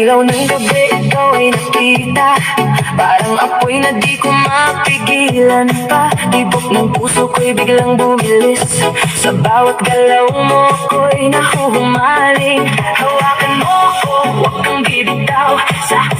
ilaw ng gabi, ikaw ay nakita. Parang apoy na di ko mapigilan pa. Tibok ng puso ko'y biglang bumilis. Sa bawat galaw mo ako'y nahuhumaling. Hawakan mo ako, huwag kang bibitaw.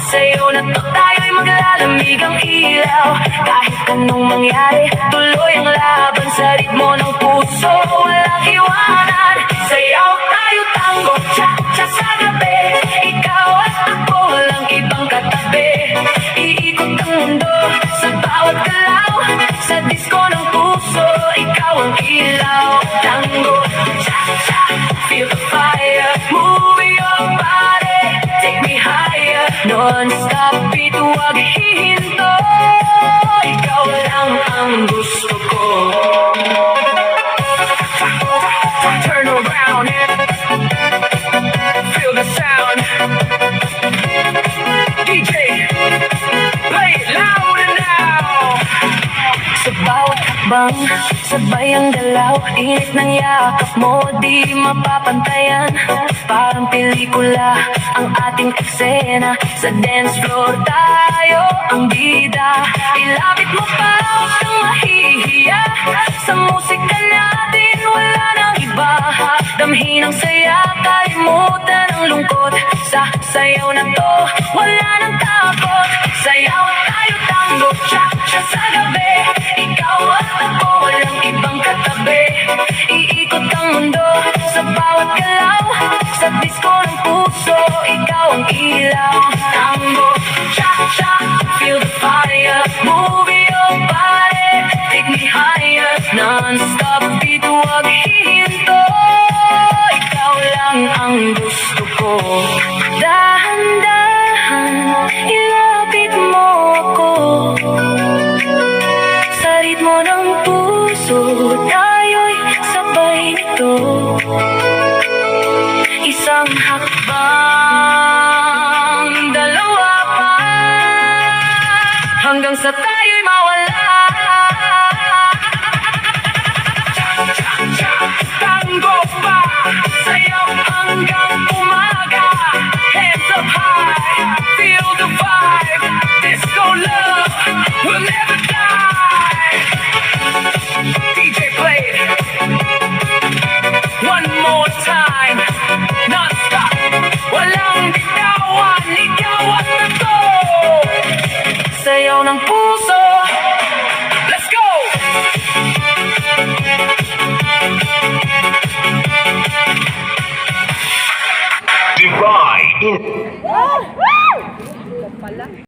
Sayo na to tayo'y maglalamig ang ilaw. Kahit anong mangyari, tuloy ang laban sa ritmo ng puso. Walang iwanan, sayaw tayo tango, cha-cha sa gabi. Ikaw at ako, walang ibang katabi. Iikot ang mundo sa bawat galaw. Sa disco ng puso, ikaw ang ilaw. Tango, cha-cha, feel the fire. Move your body, take me higher. Non-stop beat, huwag hihinto. Ikaw lang ang gusto ko. Turn around, feel the sound. DJ, play it louder now. Sa bawat hakbang, sabay ang galaw. Init ng yakap mo, di mapapantayan. Parang pelikula ang ating eksena. Sa dance floor tayo ang bida. Ilapit mo pa, huwag kang mahihiya. Sa musika natin wala nang iba. Damhin ang saya, kalimutan ang lungkot. Sa sayaw na to, wala nang takot. Sayaw tayo tango, cha-cha sa gabi. Ikaw at ako, walang ibang katabi. Iikot ang mundo sa bawat galaw. Sa disco ng puso, ikaw ang ilaw. Tango, cha-cha, feel the fire. Move your body, take me higher. Non-stop beat, huwag hihinto. Ikaw lang ang gusto ko. Dahan-dahan, ilapit mo ako. Sa ritmo ng puso, tayo'y sabay nito. Isang hakbang, dalawa pa, hanggang sa tayo'y mawala. Tango pa, sayaw hanggang umaga. Hands up high, feel the vibe. Disco love will never die. DJ play it one more time, non-stop. Walang bitawan, ikaw at ako. Sayaw ng puso, let's go! Divide.